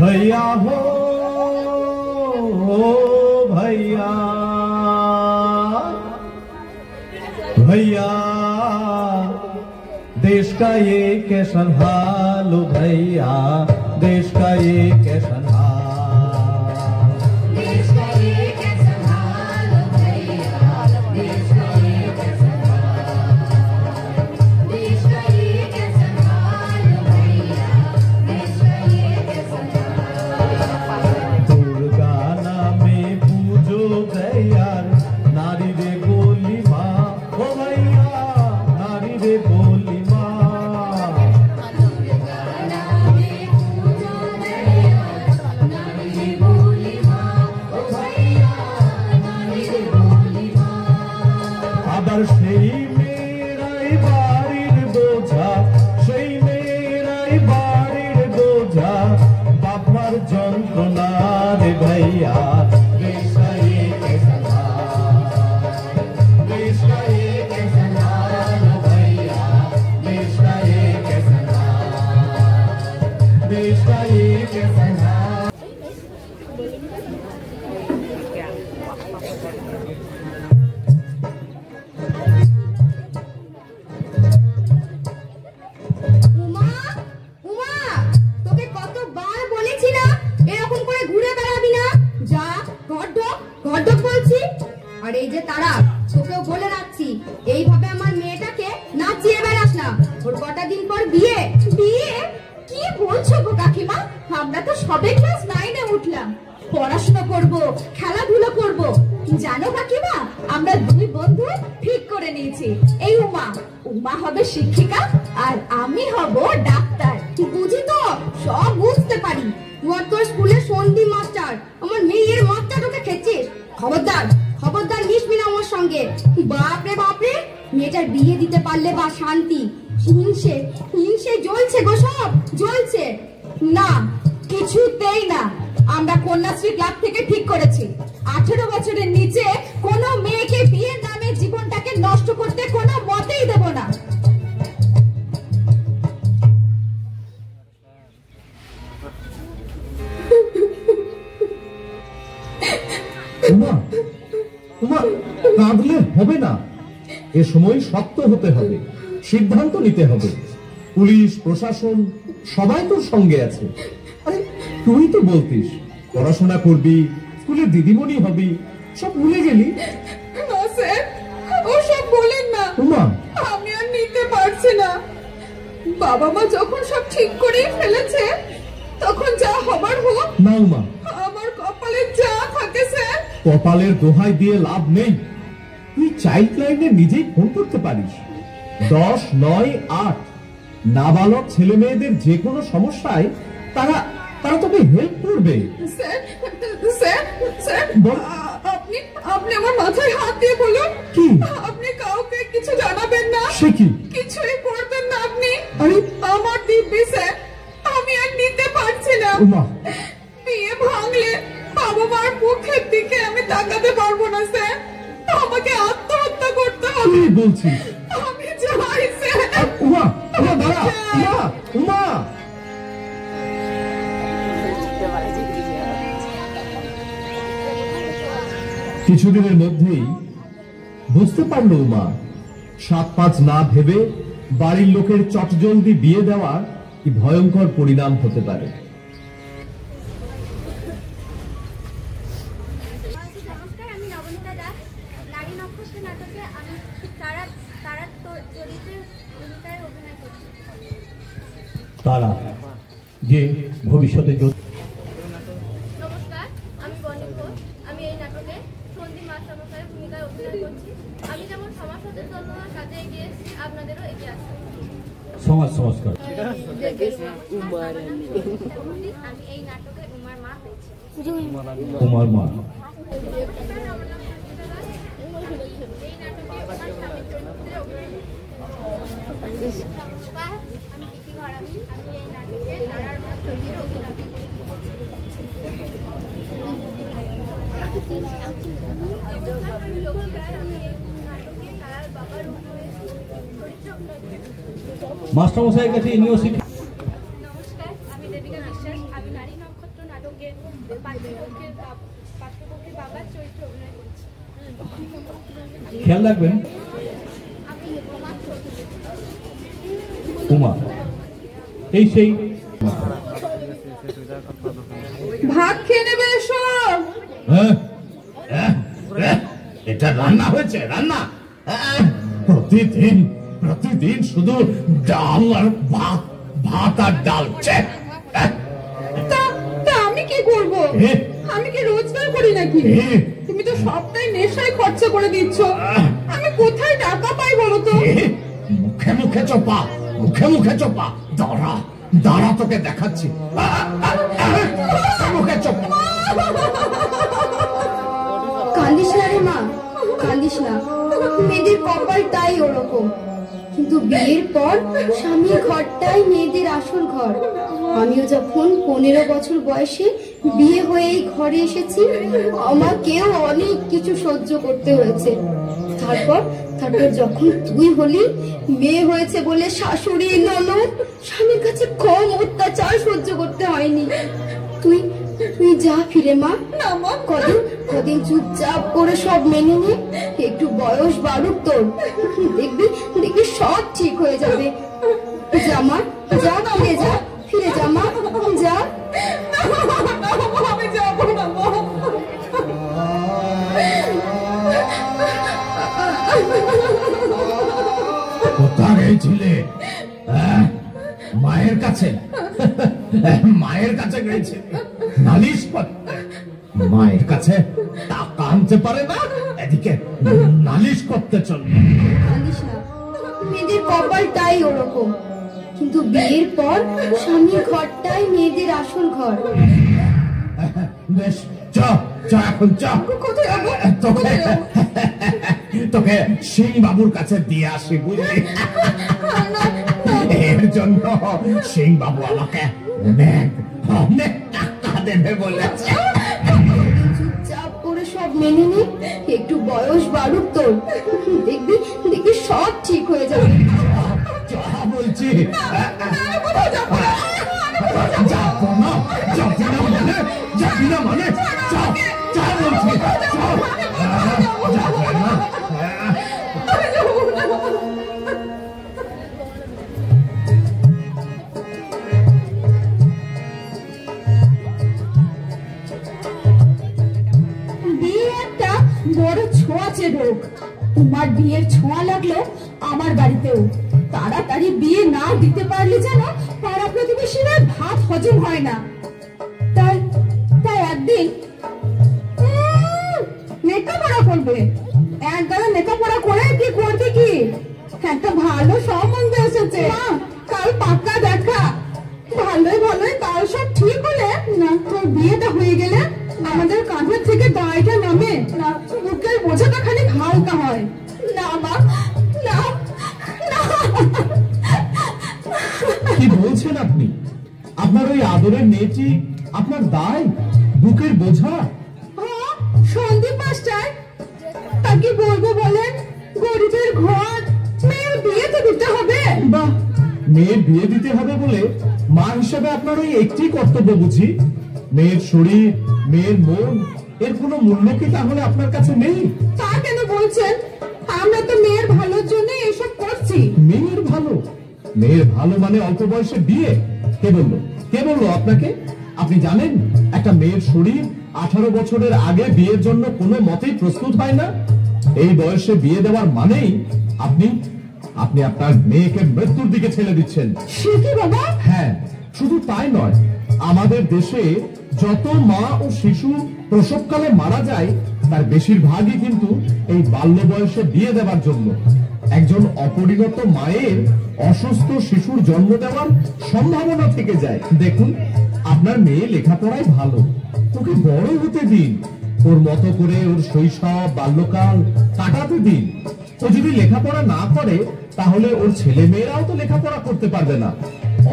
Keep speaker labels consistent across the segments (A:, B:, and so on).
A: भैया हो भैया भैया देश का ये कैसन हाल हो भैया, देश का ये कैसन हाल,
B: देश का ये कैसन हाल हो भैया, देश का ये कैसन हाल, देश का ये कैसन हाल हो भैया, देश का ये कैसन हाल।
A: दुर्गा नामे पूजो भैया, नारी रे बोली माँ ओ भैया, नारी रे बोली माँ। আবার সেই মেয়েরাই বাড়ির বোঝা, সেই মেয়েরাই বাড়ির বোঝা, বাপমার যন্ত্রণা রে ভাইয়া, দেশ का ये कैसन हाल, देश का ये कैसन हाल हो भैया, देश का ये कैसन हाल, देश का ये कैसन हाल।
B: আর এই যে তারা তোকেও বলে রাখছি, এইভাবে আমার মেয়েটাকে নাচিয়ে বেড়াস না, ওর কটা দিন পর বিয়ে। বিয়ে কি বলছো গো কাকিমা, আমরা তো সবে ক্লাস 9-এ উঠলাম, পড়াশোনা করব, খেলাধুলা করব। জানো কাকিমা, আমরা দুই বন্ধু ঠিক করে নিয়েছি, এই উমা হবে শিক্ষিকা আর আমি হব ডাক্তার। বুঝি তো, সব বুঝতে পারি। তোর স্কুলে সন্ধি মাস্টার, আমার মেয়ের মাস্টারকে খেয়েছিস। খবরদার খবরদার মিশবি না আমার সঙ্গে। বাপরে বাপরে, মেয়েটার বিয়ে দিতে পারলে বা শান্তি। হিংসে হিংসে জ্বলছে গো, সব জ্বলছে। না, কিছুতেই না। আমরা কন্যাশ্রী ক্লাব থেকে ঠিক করেছি, 18 বছরের নিচে কোনো মেয়েকে বিয়ের নামে জীবনটাকে নষ্ট করতে কোনো মতেই দেব না।
A: উমা উমা কাঁদলে হবে না, এ সময় শক্ত হতে হবে, সিদ্ধান্ত নিতে হবে। পুলিশ প্রশাসন সবাই তোর সঙ্গে আছে। আরে তুই তো বলতিস পড়াশোনা করবি, স্কুলের দিদিমণি হবি, সব ভুলে গেলি।
B: না স্যার, ওসব বলেন না।
A: উমা,
B: আমি আর নিতে পারছি না। বাবা মা যখন সব ঠিক করেই ফেলেছে, তখন যা হবার হোক।
A: না উমা,
B: আমার কপালে যা থাকে স্যার।
A: কপালের দোহাই দিয়ে লাভ নেই। তুই চাইল্ড লাইনে নিজেই ফোন করতে পারিস। 10-9-8 নাবালক ছেলে মেয়েদের যে কোনো সমস্যায় তারা তোকে হেল্প করবে।
B: স্যার স্যার স্যার,
A: বল।
B: আপনি আমার মাথায় হাত দিয়ে বলুন,
A: কি?
B: আপনি কাউকে কিছু জানাবেন না।
A: সে কি?
B: কিছুই করবেন না আপনি।
A: আরে
B: আমার দিব্যি স্যার, আমি আর নিতে পারছি না।
A: উমা,
B: বিয়ে ভাঙলে বাবা মার মুখের দিকে আমি তাকাতে পারবো না স্যার, আমাকে আত্মহত্যা করতে হবে।
A: কি বলছিস?
B: আমি চাই স্যার।
A: উমা উমা দাঁড়া, উমা উমা। কিছুদিনের মধ্যেই বুঝতে পারলো উমা, 7-5 না ভেবে বাড়ির লোকের চটজলদি বিয়ে দেওয়া কি ভয়ঙ্কর পরিণাম হতে পারে। তারা যে ভবিষ্যতে
C: নমস্কার, আমি বনি ঘোষ। আমি এই নাটকে প্রতিবন্ধী মাস্টারমশাইয়ের ভূমিকায় অভিনয় করছি। আমি যেমন সমাজ সচেতনতার কাজে এগিয়ে এসেছি, আপনাদেরও এগিয়ে আসতে হবে।
A: সমাজ সংস্কার।
C: আমি এই নাটকে উমার মা হয়েছি।
A: তোমার মা।
C: এই নাটকে উমার স্বামীর চরিত্রে অভিনয় করছি। নমস্কার, আমি প্রীতি ঘরামি। আমি এই নাটকে তারার মা চরিত্রে অভিনয় করছি।
A: মাস্টারমশাইয়ের কাছে ইনিও শিখে।
C: নমস্কার, আমি দেবিকা বিশ্বাস। আমি নারী নক্ষত্র নাটকের পাঠ্যপক্ষের বাবার চরিত্রে অভিনয় করছি।
A: খেয়াল রাখবেন।
C: আমি উমার চরিত্রে।
A: উমা এই সেই।
B: ভাত খেয়ে নেবে এসো।
A: হ্যাঁ? এটা রান্না হয়েছে, রান্না। প্রতিদিন প্রতিদিন শুধু ডাল আর ভাত, ভাত আর ডাল।
B: তা আমি কি করব? আমি কি রোজগার করি নাকি? তুমি তো সবটাই নেশায় খরচা করে দিচ্ছ। আমি কোথায় টাকা পাই বলো তো?
A: মুখে মুখে চোপা, মুখে মুখে চোপা। দাঁড়া দাঁড়া, তোকে দেখাচ্ছি। মুখে চোপা।
B: কান্দিস না রে মা, কান্দিস না। মেয়েদের কপালটাই ওরকম। কিন্তু বিয়ের পর স্বামীর ঘরটাই মেয়েদের আসল ঘর। আমিও যখন 15 বছর বয়সে বিয়ে হয়ে এই ঘরে এসেছি, আমাকেও অনেক কিছু সহ্য করতে হয়েছে। তারপর যখন তুই হলি, মেয়ে হয়েছে বলে শাশুড়ি ননদ স্বামীর কাছে কম অত্যাচার সহ্য করতে হয়নি। তুই যা ফিরে মা। না মা, কদিন চুপচাপ করে সব মেনে নে। একটু বয়স বাড়ুক তোর, দেখবি সব ঠিক হয়ে যাবে। যা মা, যা, ফিরে যা মা, যা। আমি যাবো না মা।
A: কোথায় গেছিলে? মায়ের কাছে। মায়ের কাছে গেছে নালিশ করতে। মায়ের কাছে টাকা আনতে পারে না, এদিকে নালিশ করতে চলবে।
B: কান্দিস না, মেয়েদের কপালটাই ওরকম। কিন্তু বিয়ের পর স্বামীর ঘরটাই মেয়েদের আসল ঘর।
A: বেশ, চ এখন চ।
B: কোথায় যাবো?
A: তোকে সিং বাবুর কাছে দিয়ে আসি, বুঝলি? এর জন্য সিং বাবু আমাকে অনেক অনেক টাকা দেবে বলেছে।
B: চুপচাপ করে সব মেনে নে। একটু বয়স বাড়ুক তোর, দেখবি সব ঠিক হয়ে যাবে।
A: বলছি যাবো না, যাবি না মানে যা বলছি। যাবে না।
B: বিয়ে একটা বড় ছোঁয়াচে রোগ। তোমার বিয়ের ছোঁয়া লাগলো আমার বাড়িতেও। তাড়াতাড়ি বিয়ে না দিতে পারলে যেন পাড়া প্রতিবেশীরা ভাত হজম হয় না। তাই একদিন লেখাপড়া করবে। একগালা লেখাপড়া করে কি করবে? কি একটা ভালো সম্বন্ধ এসেছে, কাল পাক্কা দেখা। ভালোই কাল সব ঠিক হলে না, তোর বিয়েটা হয়ে গেলে আমাদের কাঁধের থেকে দায়টা নামে না, বুকের বোঝাটা খালি হালকা হয়। না মা, না।
A: কি বলছেন আপনি? আপনার ওই আদরের মেয়েটি আপনার দায়, বুকের বোঝা?
B: সন্দীপ মাস্টার, তা কি বলবো বলেন? গরিবের ঘর, মেয়ের বিয়ে তো দিতে হবে।
A: বাহ, মেয়ের বিয়ে দিতে হবে বলে মা হিসেবে আপনার ওই একটি কর্তব্য বুঝি? মেয়ের শরীর, মেয়ের মন, এর কোনো মূল্য কি তাহলে আপনার কাছে নেই?
B: তা কেন বলছেন? আমরা তো মেয়ের ভালোর জন্য এসব করছি।
A: মেয়ের ভালো? মেয়ের ভালো মানে অল্প বয়সে বিয়ে? কে বললো আপনাকে? আপনি জানেন একটা মেয়ের শরীর 18 বছরের আগে বিয়ের জন্য কোনো মতেই প্রস্তুত হয় না। এই বয়সে বিয়ে দেওয়ার মানেই আপনি আপনার মেয়েকে মৃত্যুর দিকে ঠেলে দিচ্ছেন।
B: সে কি বাবা?
A: হ্যাঁ, শুধু তাই নয়, আমাদের দেশে যত মা ও শিশু প্রসবকালে মারা যায় তার বেশিরভাগই কিন্তু এই বাল্য বয়সে বিয়ে দেওয়ার জন্য। একজন অপরিণত মায়ের অসুস্থ শিশুর জন্ম দেওয়ার সম্ভাবনা থেকে যায়। দেখুন, আপনার মেয়ে লেখাপড়ায় ভালো, ওকে বড় হতে দিন, ওর মতো করে ওর শৈশব বাল্যকাল কাটাতে দিন। ও যদি লেখাপড়া না করে তাহলে ওর ছেলে মেয়েরাও তো লেখাপড়া করতে পারবে না।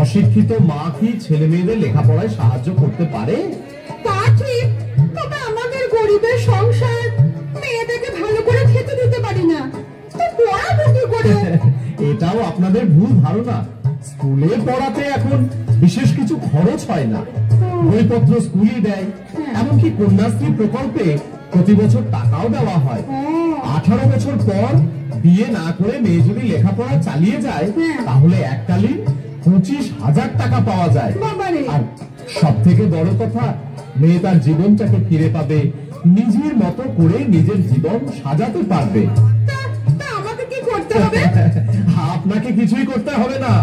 A: অশিক্ষিত মা কি ছেলে মেয়েদের লেখাপড়ায় সাহায্য করতে পারে?
B: তা ঠিক, তবে আমাদের গরিবের সংসার, মেয়েটাকে ভালো করে খেতে দিতে পারি না, তো পড়াবো কি করে?
A: এটাও আপনাদের ভুল ধারণা। স্কুলে পড়াতে এখন বিশেষ কিছু খরচ হয় না, বইপত্র স্কুলই দেয়। এমনকি কন্যাশ্রী প্রকল্পে প্রতি বছর টাকাও দেওয়া হয়। 18 বছর পর বিয়ে না করে মেয়ে যদি লেখাপড়া চালিয়ে যায় তাহলে এককালীন 25,000 টাকা পাওয়া যায়।
B: বাবারে!
A: আর সব থেকে বড় কথা, মেয়ে তার জীবনটাকে ফিরে পাবে, নিজের মতো করে নিজের জীবন সাজাতে পারবে।
B: তা আমাকে কি করতে হবে?
A: আপনাকে কিছুই করতে হবে না।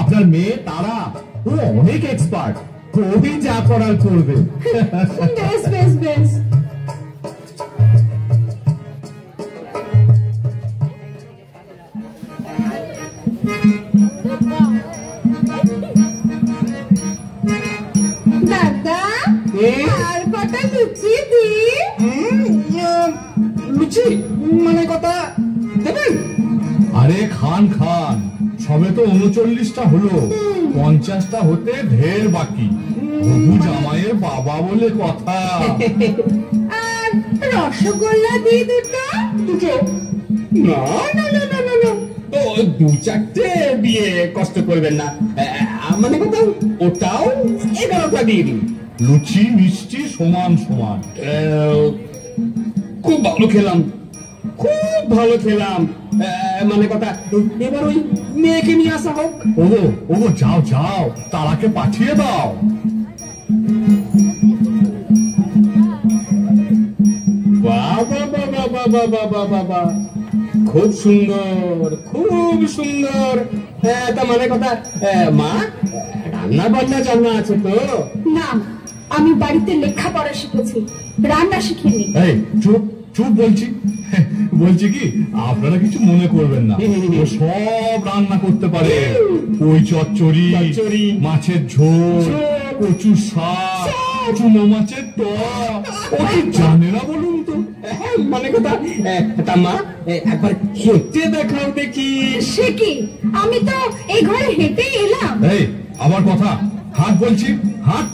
A: আপনার মেয়ে তারা, ও অনেক এক্সপার্ট, ওই যা করার করবে।
B: বেশ বেশ বেশ। দাদা, আর কটা লুচি দি?
A: লুচি মানে কথা দেবেন? আরে খান খান, সবে তো 39টা হলো, 50টা হতে ঢের বাকি। হবু জামাইয়ের বাবা বলে কথা।
B: আর রসগোল্লা দি দুটো?
D: দুটো? না না না না না না, ও 2-4টে দিয়ে কষ্ট করবেন না। মানে কথা, ওটাও 11টা দিয়ে দিন।
A: লুচি মিষ্টি সমান সমান।
D: খুব ভালো খেলাম, খুব ভালো খেলাম। মানে কথা, এবার ওই মেয়েকে নিয়ে আসা হোক।
A: ওগো ওগো, যাও যাও, তারাকে পাঠিয়ে দাও।
D: বাবা বাবা বাবা বাবা বাবা, খুব সুন্দর, খুব সুন্দর। তা মানে কথা, মা রান্না বান্না জানা আছে তো?
B: না, আমি বাড়িতে লেখাপড়া শিখেছি, রান্না শিখিনি।
A: এই চুপ চুপ বলছি। বলছি কি, আপনারা কিছু মনে করবেন না, ও সব রান্না করতে পারে। ওই চচ্চড়ি,
D: চচ্চড়ি,
A: মাছের ঝোল, কচু শাক, চুনো মাছের টক, ও কি জানে না বলুন তো?
D: মানে কথা, তা মা একবার হেঁটে দেখাও দেখি।
B: সে কি, আমি তো এই ঘরে হেঁটেই এলাম।
A: এই আবার কথা, হাত বলছি, হাত।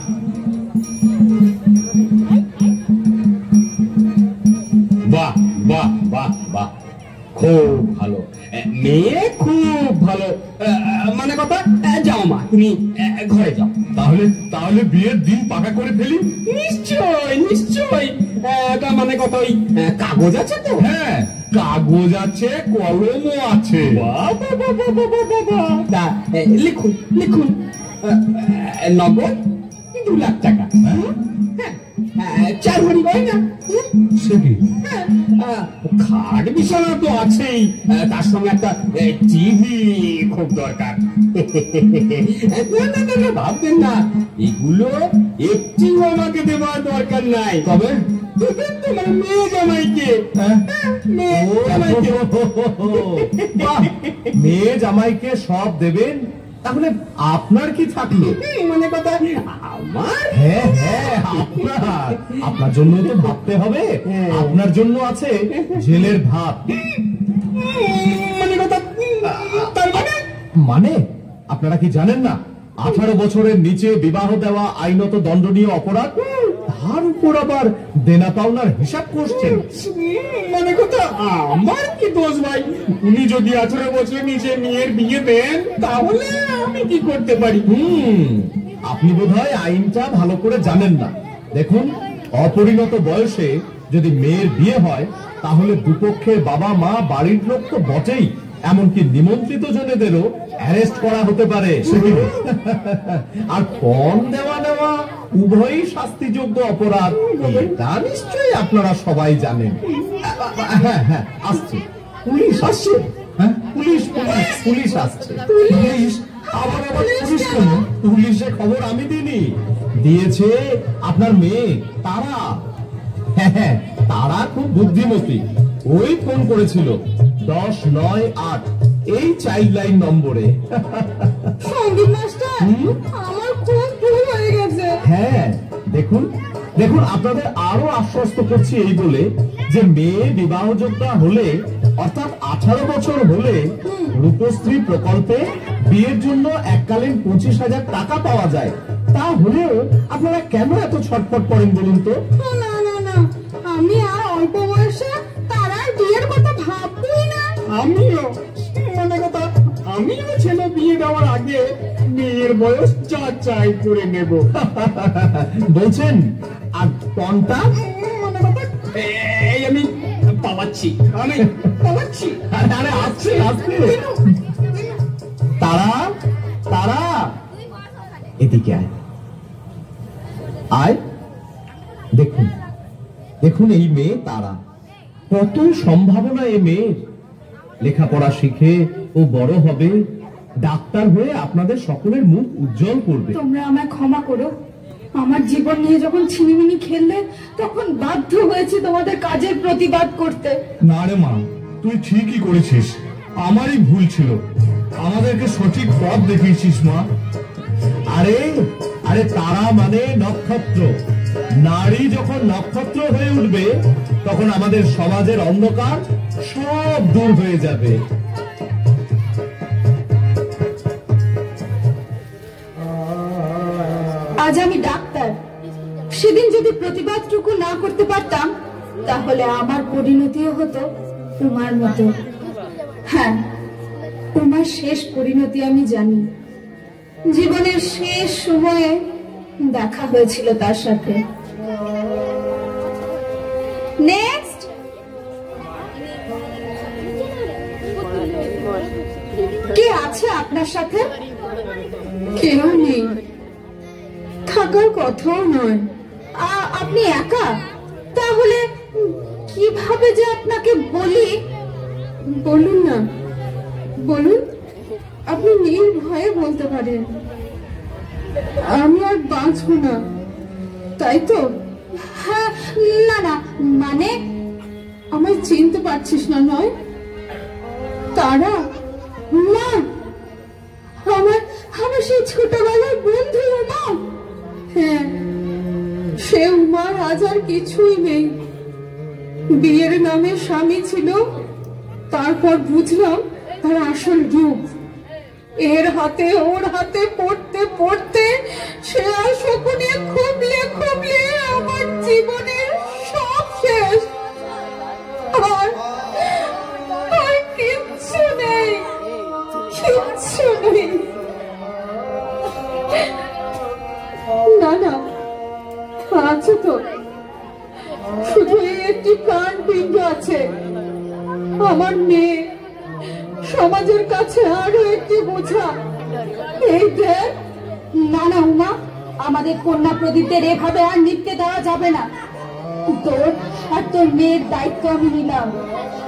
D: বাহ বাহ বাহ বাহ, খুব ভালো মেয়ে, খুব ভালো। মানে কথা, যাও মা, তুমি ঘরে যাও।
A: তাহলে তাহলে বিয়ের দিন পাকা করে ফেলি।
D: নিশ্চয় নিশ্চয়। তা মানে কথা, ওই কাগজ আছে তো?
A: হ্যাঁ, কাগজ আছে, কলমও আছে।
D: বাবা বাবা বাবা বাবা, তা লিখুন লিখুন। নগদ 2 লাখ টাকা। হ্যাঁ, 4 ভরি গয়না।
A: সে কি?
D: খাট বিছানা তো আছেই, তার সঙ্গে একটা টিভি খুব দরকার। না না না না, ভাববেন না, এগুলো একটিও আমাকে দেওয়ার দরকার নাই।
A: তবে
D: তোমার মেয়ে জামাইকে। মেয়ে জামাইকে।
A: বাহ, মেয়ে জামাইকে সব দেবেন, তাহলে আপনার কি থাকলো?
D: মানে কথা, আমার
A: হ্যাঁ হ্যাঁ, আপনার জন্য তো ভাবতে হবে। আপনার জন্য আছে জেলের ভাত।
D: মানে কথা, তার
A: মানে আপনারা কি জানেন না, 18 বছরের নিচে বিবাহ দেওয়া আইনত দণ্ডনীয় অপরাধ, তার উপর আবার দেনা পাওনার হিসাব করছেন।
D: মানে কথা, আমার কি দোষ ভাই? উনি যদি 18 বছর নিচে মেয়ের বিয়ে দেন তাহলে আমি কি করতে পারি?
A: আপনি বোধহয় আইনটা ভালো করে জানেন না। দেখুন, অপরিণত বয়সে যদি মেয়ের বিয়ে হয় তাহলে দুপক্ষের বাবা মা, বাড়ির লোক তো বটেই, এমনকি নিমন্ত্রিত জনেদেরও অ্যারেস্ট করা হতে পারে। আর কম দেওয়া নেওয়া উভয়ই শাস্তিযোগ্য অপরাধ, এটা নিশ্চয়ই আপনারা সবাই জানেন। হ্যাঁ হ্যাঁ, আসছে পুলিশ, আসছে। হ্যাঁ, পুলিশ পুলিশ পুলিশ আসছে। পুলিশ? আবার আবার পুলিশ কেন? পুলিশে খবর আমি দিইনি, দিয়েছে আপনার মেয়ে তারা। হ্যাঁ হ্যাঁ, তারা খুব বুদ্ধিমতী, ওই ফোন করেছিল 1098 এই চাইল্ড লাইন নম্বরে।
B: সঙ্গীত মাস্টার, আমার খুব ভুল হয়ে গেছে।
A: হ্যাঁ, দেখুন দেখুন, আপনাদের আরো আশ্বস্ত করছি এই বলে যে মেয়ে বিবাহযোগ্যা হলে, অর্থাৎ 18 বছর হলে রূপশ্রী প্রকল্পে বিয়ের জন্য এককালীন 25,000 টাকা পাওয়া যায়। তা হলেও আপনারা কেন এত ছটফট করেন বলুন তো?
B: না না না, আমি আর অল্প বয়সে তারার বিয়ের কথা ভাববই না।
D: আমিও মনে কথা, আমিও ছেলে বিয়ে দেওয়ার আগে মেয়ের বয়স যাচাই করে নেব।
A: বলছেন আর টনটা?
D: মনে কথা, এই আমি পালাচ্ছি, আমি পালাচ্ছি।
A: আরে আসছে আসছে। তারা তারা এদিকে আয় আয়। দেখুন দেখুন, এই মেয়ে তারা, কত সম্ভাবনা এই মেয়ের। লেখাপড়া শিখে ও বড় হবে, ডাক্তার হয়ে আপনাদের সকলের মুখ উজ্জ্বল করবে।
B: তোমরা আমায় ক্ষমা করো, আমার জীবন নিয়ে যখন ছিনিমিনি খেললে তখন বাধ্য হয়েছি তোমাদের কাজের প্রতিবাদ করতে।
A: না রে মা, তুই ঠিকই করেছিস, আমারই ভুল ছিল। আমাদেরকে সঠিক পথ দেখিয়েছিস মা। আরে আরে, তারা মানে নক্ষত্র। নারী যখন নক্ষত্র হয়ে উঠবে, তখন আমাদের সমাজের অন্ধকার সব দূর হয়ে যাবে।
B: আজ আমি ডাক্তার, সেদিন যদি প্রতিবাদটুকু না করতে পারতাম তাহলে আমার পরিণতিও হতো তোমার মতো। হ্যাঁ, তোমার শেষ পরিণতি আমি জানি। জীবনের শেষ সময়ে দেখা হয়েছিল তার সাথে। নেক্সট। কে আছে আপনার সাথে? কেউ নেই, থাকার কথাও নয়। আপনি একা? তাহলে কিভাবে যে আপনাকে বলি? বলুন না, বলুন, আপনি নির্ভয়ে বলতে পারেন। আমি আর বাঁচব না, তাই তো? হ্যাঁ, না না, মানে আমায় চিনতে পারছিস না নয়? তারা না, আমার আমার সেই ছোটবেলার বন্ধু উমা। হ্যাঁ, সে উমার আজ আর কিছুই নেই। বিয়ের নামে স্বামী ছিল, তারপর বুঝলাম তার আসল রূপ। এর হাতে ওর হাতে পড়তে পড়তে সে আর শকুনে খুবলে খুবলে আমার জীবনের সব শেষ। আর কিচ্ছু নেই, কিচ্ছু নেই। না না, আছে তো, শুধু একটি প্রাণ পিণ্ড আছে। আমার মেয়ে সমাজের কাছে আরো একটি বোঝা। এই দেখ। না না উমা, আমাদের কন্যা প্রদীপদের এভাবে আর নিতে দেওয়া যাবে না। তোর আর তোর মেয়ের দায়িত্ব আমি নিলাম।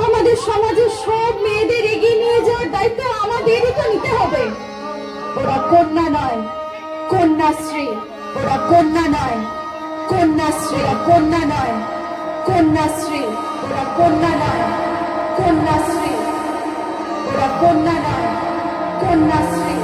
B: আমাদের সমাজের সব মেয়েদের এগিয়ে নিয়ে যাওয়ার দায়িত্ব আমাদেরই তো নিতে হবে। ওরা কন্যা নয়, কন্যাশ্রী। ওরা কন্যা নয়, কন্যাশ্রী। ওরা কন্যা নয়, কন্যাশ্রী। ওরা কন্যা নয়, কন্যাশ্রী। ওরা কন্যা নয়, কন্যাশ্রী।